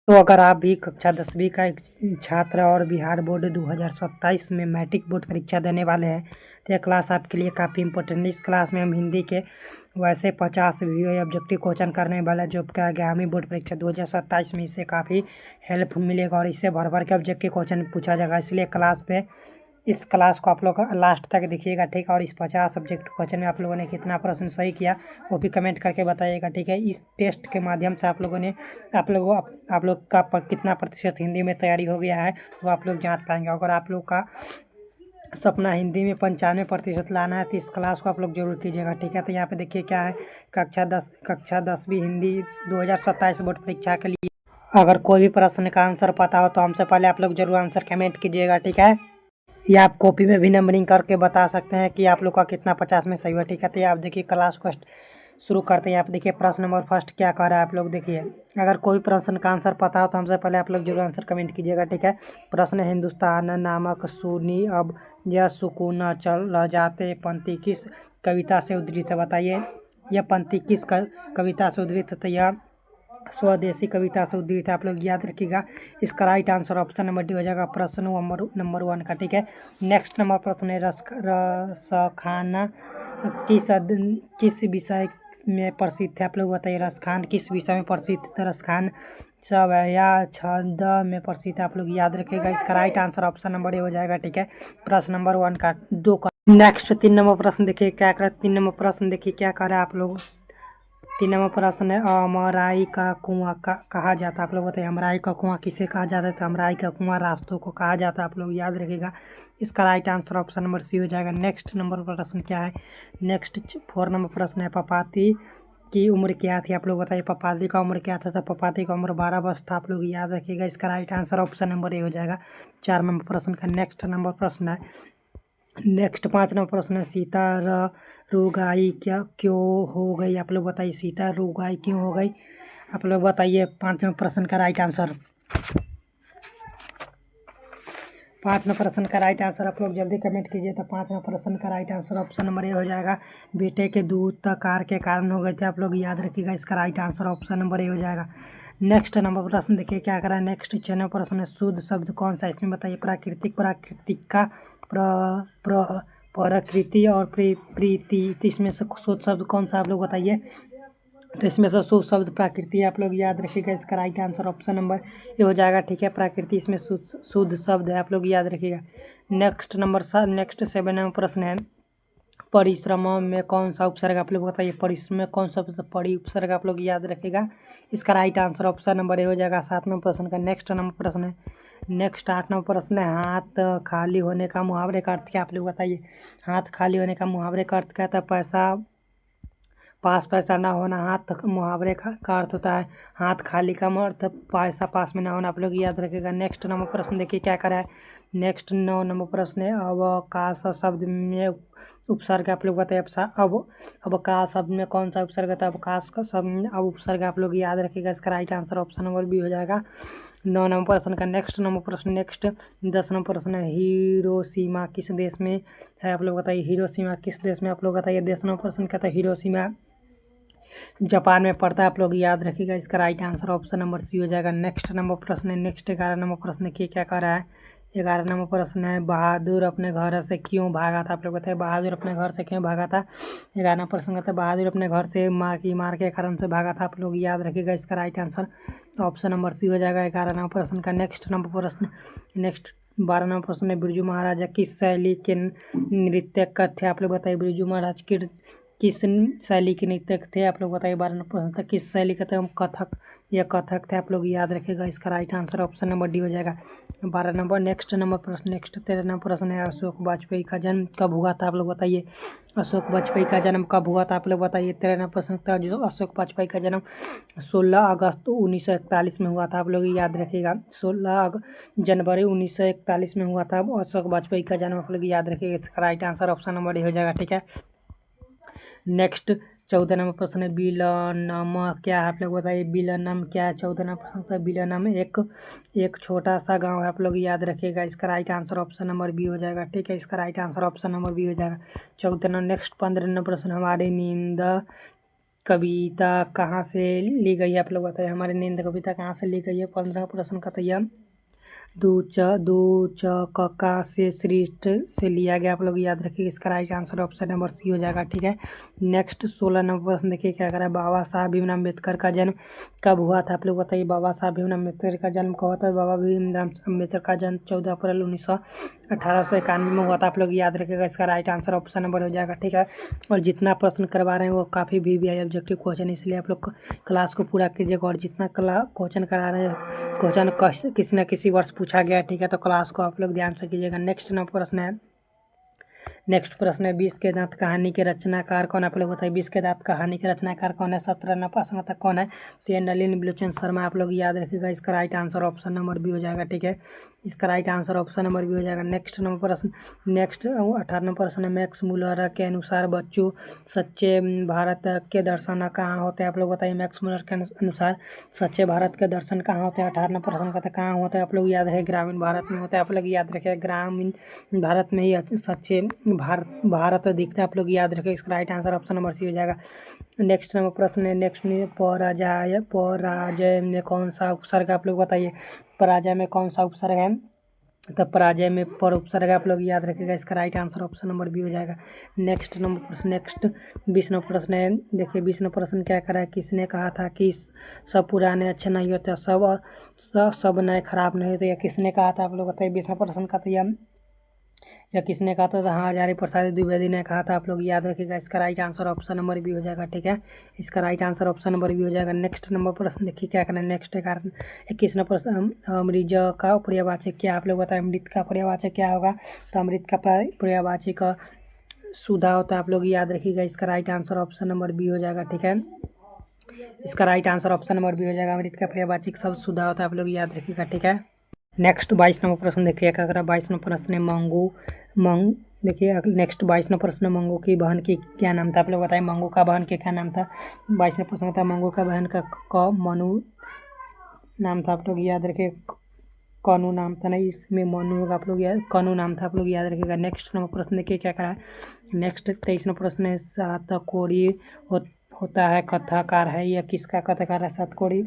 तो अगर आप भी कक्षा 10वीं का एक छात्र और बिहार बोर्ड 2027 में मैट्रिक बोर्ड परीक्षा देने वाले हैं तो यह क्लास आपके लिए काफ़ी इंपॉर्टेंट है। इस क्लास में हम हिंदी के वैसे 50 वीडियो ऑब्जेक्टिव क्वेश्चन करने वाला है जो कि आगामी बोर्ड परीक्षा 2027 में इससे काफ़ी हेल्प मिलेगा और इससे भर भर के ऑब्जेक्टिव क्वेश्चन पूछा जाएगा। इसलिए इस क्लास को आप लोग लास्ट तक देखिएगा, ठीक है। और इस 50 सब्जेक्ट क्वेश्चन में आप लोगों ने कितना प्रश्न सही किया वो भी कमेंट करके बताइएगा, ठीक है। इस टेस्ट के माध्यम से आप लोग का कितना प्रतिशत हिंदी में तैयारी हो गया है वो आप लोग जांच पाएंगे। अगर आप लोग का सपना हिंदी में 95% लाना है तो इस क्लास को आप लोग जरूर कीजिएगा, ठीक है। तो यहाँ पे देखिए क्या है, कक्षा 10वीं हिंदी 2027 बोर्ड परीक्षा के लिए अगर कोई भी प्रश्न का आंसर पता हो तो हमसे पहले आप लोग जरूर आंसर कमेंट कीजिएगा, ठीक है। या आप कॉपी में भी नंबरिंग करके बता सकते हैं कि आप लोग का कितना 50 में सही हुआ, ठीक है। तो आप देखिए क्लास को शुरू करते हैं। यहाँ पे देखिए प्रश्न नंबर फर्स्ट क्या कह रहा है, आप लोग देखिए। अगर कोई प्रश्न का आंसर पता हो तो हमसे पहले आप लोग जरूर आंसर कमेंट कीजिएगा, ठीक है। प्रश्न, हिंदुस्तान नामक सुनी अब यह सुकून चल जाते पंक्ति किस कविता से उद्धृत है, बताइए। यह पंक्ति किस कविता से उद्धृत है? तो यह स्वदेशी कविता से उद्धृत है, आप लोग याद रखिएगा। इसका right answer option number D हो जाएगा, प्रश्न नंबर 1 का, ठीक है। नेक्स्ट नंबर प्रश्न है रसखाना किस विषय में प्रसिद्ध है, आप लोग बताइए। रसखान किस विषय में प्रसिद्ध है? रसखान या छंद में प्रसिद्ध है, आप लोग याद रखिएगा। इसका right answer option number A हो जाएगा, ठीक है। प्रश्न नंबर 1 का 2 का। नेक्स्ट 3 नंबर प्रश्न देखिए क्या कर 3 नंबर प्रश्न देखिए क्या कर रहा है आप लोग। 3 नंबर प्रश्न है अमराई का कुआं कहा जाता है, आप लोग बताइए। अमराई का कुआं किसे कहा जाता है? तो अमराई का कुआं रास्तों को कहा जाता है, आप लोग याद रखिएगा। इसका right answer option number C हो जाएगा। नेक्स्ट नंबर प्रश्न क्या है, नेक्स्ट 4 नंबर प्रश्न है पपाती की उम्र क्या थी, आप लोग बताइए। पपाती का उम्र क्या था? तो पपाती का उम्र 12 वर्ष था, आप लोग याद रखिएगा। इसका right answer option number A हो जाएगा 4 नंबर प्रश्न का। नेक्स्ट नंबर प्रश्न है नेक्स्ट 5 नंबर प्रश्न है सीता रुगाई क्या क्यों हो गई, आप लोग बताइए। सीता रुगाई क्यों हो गई, आप लोग बताइए। 5 नंबर प्रश्न का राइट आंसर 5 नंबर प्रश्न का राइट आंसर आप लोग जल्दी कमेंट कीजिए। तो 5 नंबर प्रश्न का right answer option number A हो जाएगा, बेटे के दूध कार के कारण हो गए थे, आप लोग याद रखिएगा। इसका right answer option number A हो जाएगा। नेक्स्ट नंबर प्रश्न देखिए क्या करा है। नेक्स्ट 6 नंबर प्रश्न है शुद्ध शब्द कौन सा, इसमें बताइए। प्राकृतिक का प्रकृति और प्रीति, इसमें से शुद्ध शब्द कौन सा, आप लोग बताइए। तो इसमें से शुद्ध शब्द प्रकृति, आप लोग याद रखिएगा। इसका राइट आंसर ऑप्शन नंबर ये हो जाएगा, ठीक है। प्रकृति इसमें शुद्ध शब्द है, आप लोग याद रखिएगा। नेक्स्ट 7 नंबर प्रश्न है परिश्रम में कौन सा उपसर्ग, आप लोग बताइए। परिश्रम में कौन सा परि उपसर्ग, आप लोग याद रखिएगा। इसका right answer option number A हो जाएगा 7 नंबर प्रश्न का। नेक्स्ट नंबर प्रश्न है नेक्स्ट 8 नंबर प्रश्न है हाथ खाली होने का मुहावरे का अर्थ क्या, आप लोग बताइए। हाथ खाली होने का मुहावरे का अर्थ क्या था? पैसा ना होना हाथ मुहावरे का अर्थ होता है हाथ खाली का अर्थ पैसा पास में ना होना, आप लोग याद रखिएगा। नेक्स्ट नंबर प्रश्न देखिए क्या करा है। नेक्स्ट 9 नंबर प्रश्न है अवकाश शब्द में उपसर्ग, आप लोग बताइए। अवकाश शब्द में कौन सा उपसर्ग था? अवकाश का शब्द में अब उपसर्ग, आप लोग याद रखिएगा। इसका right answer option number B हो जाएगा 9 नंबर प्रश्न का। नेक्स्ट नंबर प्रश्न नेक्स्ट 10 नंबर प्रश्न है हिरोशिमा किस देश में है, आप लोग बताइए। हिरोशिमा किस देश में, आप लोग बताइए। 10 नंबर प्रश्न का था हिरोशिमा जापान में पड़ता है, आप लोग याद रखिएगा। इसका right answer option number C हो जाएगा। नेक्स्ट नंबर प्रश्न है नेक्स्ट 11 नंबर प्रश्न की क्या कह रहा है। 11 नंबर प्रश्न है बहादुर अपने घर से क्यों भागा था, आप लोग बताइए। बहादुर अपने घर से क्यों भागा था? 11 नंबर प्रश्न का था बहादुर अपने घर से माँ की मार के कारण से भागा था, आप लोग याद रखिएगा। इसका right answer option number C हो जाएगा 11 नंबर प्रश्न का। नेक्स्ट नंबर प्रश्न नेक्स्ट 12 नंबर प्रश्न है बिरजू महाराजा किस शैली के नृत्यक थे, आप लोग बताइए। बिरजू महाराज किस शैली के नृत्यक थे, आप लोग बताइए। 12 नंबर प्रश्न था किस शैली का थे? कथक, यह कथक थे, आप लोग याद रखिएगा। इसका right answer option number D हो जाएगा 12 नंबर। नेक्स्ट नंबर प्रश्न नेक्स्ट 13 नंबर प्रश्न है अशोक वाजपेयी का जन्म कब हुआ था, आप लोग बताइए। अशोक वाजपेयी का जन्म कब हुआ था, आप लोग बताइए। 13 नंबर प्रश्न था जो अशोक वाजपेयी का जन्म 16 अगस्त 1941 में हुआ था, आप लोग याद रखिएगा। 16 जनवरी 1941 में हुआ था अशोक वाजपेयी का जन्म, आप लोग याद रखिएगा। इसका right answer option number D हो जाएगा, ठीक है। नेक्स्ट 14 नंबर प्रश्न है बिलनम क्या है, आप लोग बताइए। बिलनम क्या है? 14 नंबर प्रश्न है बिलनम एक छोटा सा गांव है, आप लोग याद रखिएगा। इसका right answer option number B हो जाएगा, ठीक है। इसका right answer option number B हो जाएगा 14 नंबर। नेक्स्ट 15 नंबर प्रश्न हमारी नींद कविता कहाँ से ली गई है, आप लोग बताइए। हमारी नींद कविता कहाँ से ली गई है। 15 प्रश्न का तैयार। दू च कक्का से सृष्ट से लिया गया, आप लोग याद रखिए। इसका right answer option number C हो जाएगा, ठीक है। नेक्स्ट 16 नंबर प्रश्न देखिए क्या कह रहा है। बाबा साहब भीमराव अम्बेडकर का जन्म कब हुआ था, आप लोग बताइए। बाबा साहब भीमराव अम्बेडकर का जन्म कब हुआ था। बाबा भीमराव अम्बेडकर का जन्म 14 अप्रैल 1891 में हुआ था, आप लोग याद रखिएगा। इसका राइट आंसर ऑप्शन नंबर हो जाएगा, ठीक है। और जितना प्रश्न करवा रहे हैं वो काफ़ी VVI ऑब्जेक्टिव क्वेश्चन, इसलिए आप लोग क्लास को पूरा कीजिएगा। और जितना क्वेश्चन करा रहे हैं क्वेश्चन किसी न किसी वर्ष पूछा गया है, ठीक है। तो क्लास को आप लोग ध्यान से कीजिएगा। नेक्स्ट नंबर प्रश्न है। नेक्स्ट प्रश्न है, 20 के दांत कहानी के रचनाकार कौन है, आप लोग बताइए। 20 के दांत कहानी के रचनाकार कौन है। 17 नंबर प्रश्न तक कौन है। तो ये नलिनी बिलोचन शर्मा, आप लोग याद रखिएगा। इसका right answer option number B हो जाएगा, ठीक है। इसका right answer option number B हो जाएगा। नेक्स्ट नंबर प्रश्न। नेक्स्ट 18 नंबर प्रश्न है, मैक्स मुलर के अनुसार बच्चों सच्चे भारत के दर्शन कहाँ होते हैं, आप लोग बताइए। मैक्स मुलर के अनुसार सच्चे भारत के दर्शन कहाँ होते हैं। 18 नंबर प्रश्न का कहाँ होता है, आप लोग याद रखें। ग्रामीण भारत में होता है, आप लोग याद रखें। ग्रामीण भारत में ही सच्चे भारत दिखता है, आप लोग याद रखें। इसका right answer option number C हो जाएगा। नेक्स्ट नंबर प्रश्न है। नेक्स्ट में पराजय में कौन सा उपसर्ग, आप लोग बताइए। पराजय में कौन सा उपसर्ग है। तो पराजय में पर उपसर्ग, आप लोग याद रखिएगा। इसका right answer option number B हो जाएगा। नेक्स्ट नंबर प्रश्न। नेक्स्ट 20 नंबर प्रश्न है। देखिए 20 नंबर प्रश्न क्या करा है। किसने कहा था कि सब पुराने अच्छे नहीं होते, सब नए खराब नहीं होते, या किसने कहा था, आप लोग बताइए। 20 नंबर प्रश्न का तैयार या किसने कहा था। हाँ, हजारी प्रसाद द्विवेदी ने कहा था, आप लोग याद रखिएगा। इसका right answer option number B हो जाएगा, ठीक है। इसका right answer option number B हो जाएगा। नेक्स्ट नंबर प्रश्न देखिए क्या करना है। नेक्स्ट 21 नंबर प्रश्न, अमृत का पर्यायवाची क्या, आप लोग बताएं। अमृत का पर्यायवाची क्या होगा। तो अमृत का पर्यायवाची का सुधा होता है, आप लोग याद रखिएगा। इसका right answer option number B हो जाएगा, ठीक है। इसका right answer option number B हो जाएगा। अमृत का पर्यायवाची शब्द सुधा होता है, आप लोग याद रखिएगा, ठीक है। नेक्स्ट 22 नंबर प्रश्न देखिए क्या करा। 22 नंबर प्रश्न है मंगू देखिए। नेक्स्ट 22 नंबर प्रश्न, मंगू की बहन की क्या नाम था, आप लोग बताएं। मंगू का बहन के क्या नाम था। 22 नंबर प्रश्न था, मंगू का बहन का मनु नाम था, आप लोग याद रखिए। कनु नाम था, नहीं इसमें मनु होगा, आप लोग याद कनु नाम था, आप लोग याद रखिएगा। नेक्स्ट नंबर प्रश्न देखिए क्या करा है। नेक्स्ट 23 नंबर प्रश्न है, सातकोड़ी होता है कथाकार है, यह किसका कथाकार है। सातकोड़ी,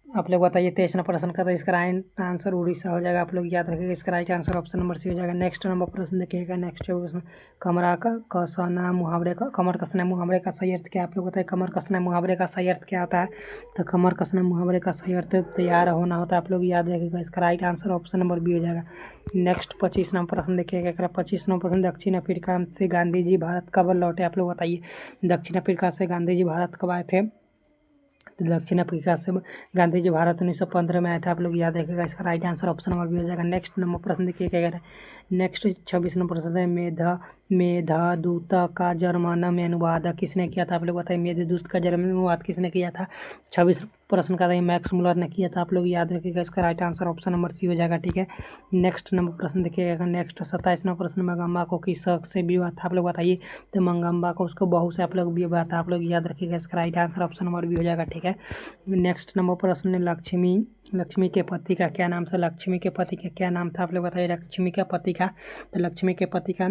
आप लोग बताइए। 23 नंबर प्रश्न का तो इसका राइट आंसर उड़ीसा हो जाएगा, आप लोग याद रखिएगा। इसका right answer option number C हो जाएगा। नेक्स्ट नंबर प्रश्न देखिएगा। नेक्स्ट प्रश्न, कमरा का कसना मुहावरे का कमर कसना मुहावरे का सही अर्थ क्या, आप लोग बताइए। कमर कसना मुहावरे का सही अर्थ क्या होता है। तो कमर कसना मुहावरे का सही अर्थ तैयार होना होता है, आप लोग याद रखिएगा। इसका right answer option number B हो जाएगा। नेक्स्ट 25 नंबर प्रश्न देखिएगा क्या। 25 नंबर प्रश्न, दक्षिण अफ्रीका से गांधी जी भारत कब लौटे, आप लोग बताइए। दक्षिण अफ्रीका से गांधी जी भारत कब आए थे। तो दक्षिण अफ्रीका से गांधी जी भारत 1915 में आए थे, आप लोग याद रखिएगा। इसका right answer option number B हो जाएगा। नेक्स्ट नंबर प्रश्न देखिए क्या कह रहा है। नेक्स्ट 26 नंबर प्रश्न है, मेघदूत का जर्मन में अनुवाद किसने किया था, आप लोग बताइए। मेघदूत का जर्मन में अनुवाद किसने किया था। 26 प्रश्न का था, मैक्स मुलर ने किया था, आप लोग याद रखिएगा। इसका right answer option number C हो जाएगा, ठीक है। नेक्स्ट नंबर प्रश्न देखिएगा। नेक्स्ट 27 नंबर प्रश्न, मंगम्मा को किस शख्स से विवाह था, आप लोग बताइए। तो मंगम्मा को उसको बहू से आप लोग विवाह था, आप लोग याद रखिएगा। इसका right answer option number B हो जाएगा, ठीक है। नेक्स्ट नंबर प्रश्न, लक्ष्मी के पति का क्या नाम था। लक्ष्मी के पति का क्या नाम था, आप लोग बताइए। लक्ष्मी के पति का, तो लक्ष्मी के पति का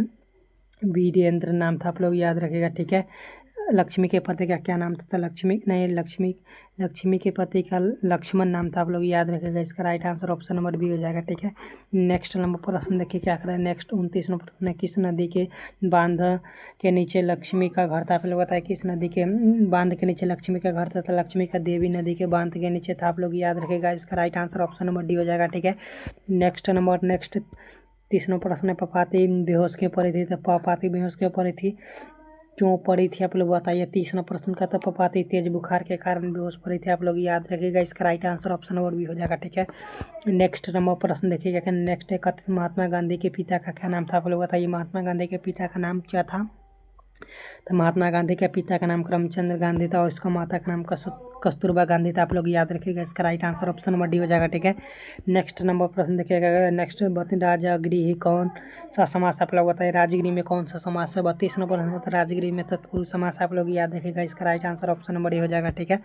वीरेंद्र नाम था, आप लोग याद रखिएगा, ठीक है। लक्ष्मी के पति का क्या नाम था। तो लक्ष्मी के पति का लक्ष्मण नाम था, आप लोग याद रखिएगा। इसका right answer option number B हो जाएगा, ठीक है। नेक्स्ट नंबर प्रश्न देखिए क्या कर रहा है। नेक्स्ट 29 नंबर प्रश्न, किस नदी के बांध के नीचे लक्ष्मी का घर था, आप लोग बताए। किस नदी के बांध के नीचे लक्ष्मी का घर था। तो लक्ष्मी का देवी नदी के बांध के नीचे था, आप लोग याद रखिएगा। इसका right answer option number D हो जाएगा, ठीक है। नेक्स्ट 30 नंबर प्रश्न है, पपाती बेहोश क्यों पड़ी थी। तो पपाती बेहोश क्यों पड़ी थी, आप लोग बताइए। 30 नंबर प्रश्न का, तो पपाती तेज बुखार के कारण बेहोश पड़ी थी, आप लोग याद रखिएगा। इसका right answer option number B हो जाएगा, ठीक है। नेक्स्ट नंबर प्रश्न देखिएगा। नेक्स्ट है, महात्मा गांधी के पिता का क्या नाम था, आप लोग बताइए। महात्मा गांधी के पिता का नाम क्या था। तो महात्मा गांधी के पिता का नाम करमचंद गांधी था, और उसका माता का नाम कस्तूरबा गांधी था, आप लोग याद रखिएगा। इसका right answer option number D हो जाएगा, ठीक है। नेक्स्ट नंबर प्रश्न देखिएगा। नेक्स्ट राजगृह कौन सा समास, आप लोग बताइए राजगृह में कौन सा समास है। 32 नंबर प्रश्न राजगृह में तत्पुरुष समास, आप लोग याद रखिएगा। इसका right answer option number A हो जाएगा, ठीक है।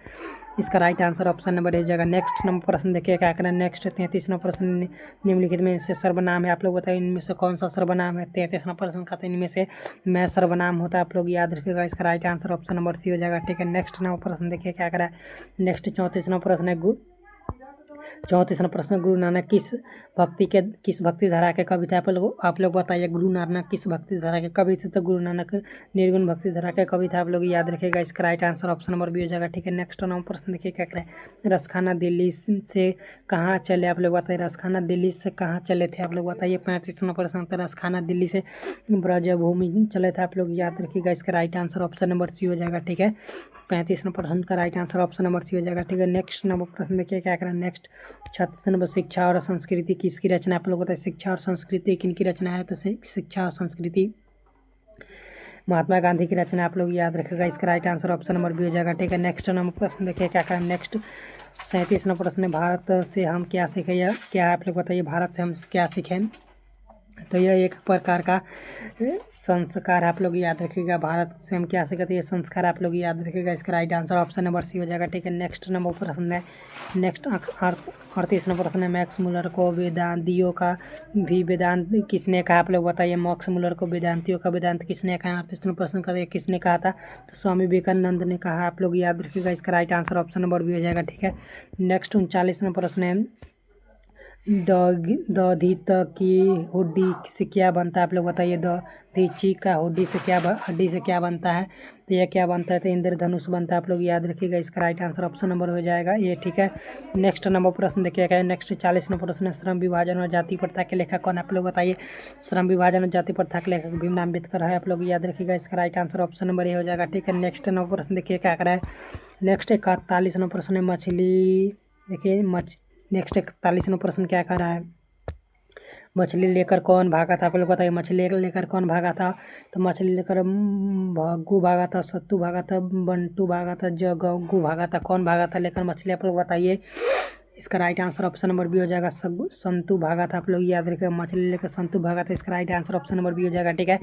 इसका right answer option number A हो जाएगा। नेक्स्ट नंबर प्रश्न देखिए क्या करें। नेक्स्ट 33 नंबर प्रश्न निम्नलिखित में से सर्वनाम है, आप लोग बताइए इनमें से कौन सा सर्वनाम है। 33 नंबर प्रश्न का, तो इनमें से मैं सर्वनाम होता है, आप लोग याद रखिएगा। इसका right answer option number C हो जाएगा, ठीक है। नेक्स्ट नंबर प्रश्न देखिए क्या करा है। नेक्स्ट 34 नंबर प्रश्न है। 34 प्रश्न गुरु नानक किस भक्ति धारा के कवि थे, आप लोग बताइए। गुरु नानक किस भक्ति धारा के कवि थे, तो गुरु नानक निर्गुण भक्ति धारा के कवि थे, आप लोग याद रखिएगा। इसका right answer option number B हो जाएगा, ठीक है। नेक्स्ट नंबर प्रश्न देखिए क्या करें। रसखाना दिल्ली से कहाँ चले, आप लोग बताइए। रसखाना दिल्ली से कहाँ चले थे, आप लोग बताइए। 35 नंबर प्रश्न था। रसखाना दिल्ली से ब्रजभूमि चले थे, आप लोग याद रखिएगा। इसका right answer option number C हो जाएगा, ठीक है। 35 नंबर प्रश्न का right answer option number C हो जाएगा, ठीक है। नेक्स्ट नंबर प्रश्न देखिए क्या करें। नेक्स्ट 36 नंबर शिक्षा और संस्कृति किसकी रचना, आप लोग बताइए। शिक्षा और संस्कृति किनकी रचना है, तो शिक्षा और संस्कृति महात्मा गांधी की रचना, आप लोग याद रखिएगा। इसका right answer option number B हो जाएगा, ठीक है। नेक्स्ट नंबर प्रश्न देखिए क्या करें। नेक्स्ट 37 नंबर प्रश्न है। भारत से हम क्या सीखें, या क्या आप लोग बताइए। भारत से हम क्या सीखें, तो यह एक प्रकार का संस्कार, आप लोग याद रखिएगा। भारत से हम क्या सीखते हैं, ये संस्कार, आप लोग याद रखिएगा। इसका right answer option number C हो जाएगा, ठीक है। नेक्स्ट नंबर प्रश्न है। नेक्स्ट 38 नंबर प्रश्न है। मैक्स मुलर को वेदांतियों का भी वेदांत किसने कहा, आप लोग बताइए। मैक्स मुलर को वेदांतियों का वेदांत किसने कहा। 38 नंबर प्रश्न का किसने कहा था, तो स्वामी विवेकानंद ने कहा, आप लोग याद रखिएगा। इसका right answer option number B हो जाएगा, ठीक है। नेक्स्ट 39 नंबर प्रश्न है। दधी तक की हुड्डी से क्या बनता है, आप लोग बताइए। दीची का हड्डी से क्या बनता है, तो यह क्या बनता है, तो इंद्रधनुष बनता है, आप लोग याद रखिएगा। इसका राइट आंसर ऑप्शन नंबर हो जाएगा ये, ठीक है। नेक्स्ट नंबर प्रश्न देखिएगा। नेक्स्ट 40 नंबर प्रश्न श्रम विभाजन और जाति प्रथा के लेखक कौन, आप लोग बताइए। श्रम विभाजन और जाति प्रथा के लेखक भीमराव अम्बेडकर है, आप लोग याद रखिएगा। इसका right answer option number A हो जाएगा, ठीक है। नेक्स्ट नंबर प्रश्न देखिए क्या करा है। नेक्स्ट 41 नंबर प्रश्न है। मछली देखिए नेक्स्ट 41 नंबर प्रश्न क्या कर रहा है। मछली लेकर कौन भागा था, आप लोग बताइए। मछली लेकर कौन भागा था, तो मछली लेकर भग्गू भागा था, सत्तू भागा था, बंटू भागा था, जग्गू भागा था। कौन भागा था लेकर मछली, आप लोग बताइए। इसका right answer option number B हो जाएगा। संतू भागा था, आप लोग याद रखिएगा। मछली लेकर संतू भागा था, इसका right answer option number B हो जाएगा, ठीक है।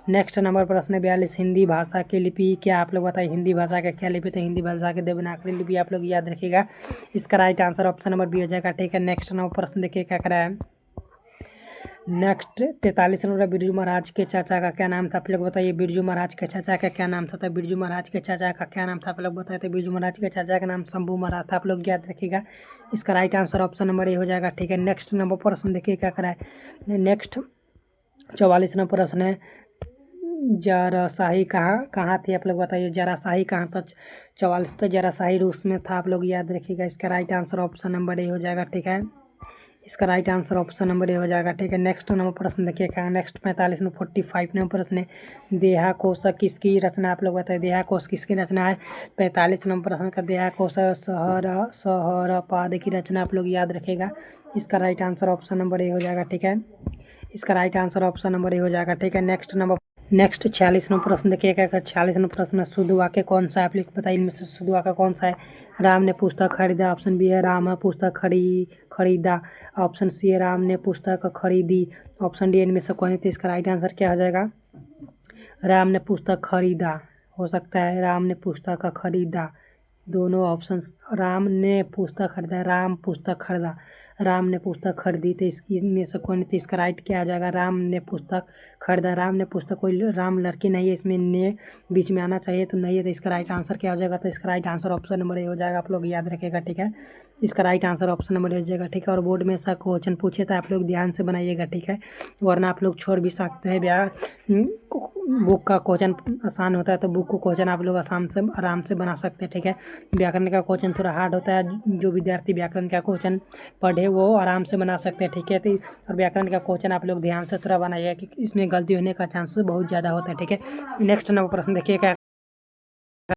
नेक्स्ट नंबर प्रश्न 42। हिंदी भाषा की लिपि क्या, आप लोग बताइए। हिंदी भाषा का क्या लिपि, तो हिंदी भाषा के देवनागरी लिपि, आप लोग याद रखिएगा। इसका right answer option number B हो जाएगा, ठीक है। नेक्स्ट नंबर प्रश्न देखिए क्या करा है। नेक्स्ट 43 नंबर बिरजू महाराज के चाचा का क्या नाम था, आप लोग बताइए। बिरजू महाराज के चाचा का क्या नाम था, तो बिरजू महाराज के चाचा का क्या नाम था, आप लोग बताए। तो बिरजू महाराज के चाचा का नाम शंभू महाराज था, आप लोग याद रखिएगा। इसका right answer option number A हो जाएगा, ठीक है। नेक्स्ट नंबर प्रश्न देखिए क्या करा है। नेक्स्ट 44 नंबर प्रश्न है। जाराशाही कहाँ थी, आप लोग बताइए। जाराशाही कहाँ था। 44 तो जाराशाही रूस में था, आप लोग याद रखिएगा। इसका right answer option number A हो जाएगा, ठीक है। इसका right answer option number A हो जाएगा, ठीक है। नेक्स्ट नंबर प्रश्न देखिए क्या। नेक्स्ट 45 में 45 नंबर प्रश्न है। देहाकोश किसकी रचना, आप लोग बताइए। देहाकोश किसकी रचना है। 45 नंबर प्रश्न का देहाकोश सहरपाद की रचना, आप लोग याद रखिएगा। इसका right answer option number A हो जाएगा, ठीक है। इसका right answer option number A हो जाएगा, ठीक है। नेक्स्ट 46 नंबर प्रश्न देखिए क्या। 46 नंबर प्रश्न शुद्ध वाक्य कौन सा है, आप लोग बताइए। इनमें से शुद्ध वाक्य कौन सा है। राम ने पुस्तक खरीदा, ऑप्शन बी है। राम पुस्तक खरीदा, ऑप्शन सी है। राम ने पुस्तक खरीदी, ऑप्शन डी। इनमें से कोई नहीं, तो इसका राइट आंसर क्या हो जाएगा। राम ने पुस्तक खरीदा हो सकता है। राम ने पुस्तक खरीदा, दोनों ऑप्शन। राम ने पुस्तक खरीदा, राम पुस्तक खरीदा, राम ने पुस्तक खरीदी, तो इसमें से कोई नहीं, तो इसका राइट क्या आ जाएगा। राम ने पुस्तक खरीदा। राम ने पुस्तक, कोई राम लड़की नहीं है, इसमें ने बीच में आना चाहिए, तो नहीं है, तो इसका राइट आंसर क्या हो जाएगा। तो इसका right answer option number A हो जाएगा, आप लोग याद रखिएगा, ठीक है। इसका right answer option number A हो जाएगा, ठीक है। और बोर्ड में ऐसा क्वेश्चन पूछे तो आप लोग ध्यान से बनाइएगा, ठीक है, वरना आप लोग छोड़ भी सकते हैं। बुक का क्वेश्चन आसान होता है, तो बुक को क्वेश्चन आप लोग आराम से बना सकते हैं, ठीक है। व्याकरण का क्वेश्चन थोड़ा हार्ड होता है, जो विद्यार्थी व्याकरण का क्वेश्चन पढ़े वो आराम से बना सकते हैं, ठीक है। तो और व्याकरण का क्वेश्चन आप लोग ध्यान से थोड़ा बनाइएगा, कि इसमें गलती होने का चांसेस बहुत ज़्यादा होता है, ठीक है। नेक्स्ट नंबर प्रश्न देखिए क्या।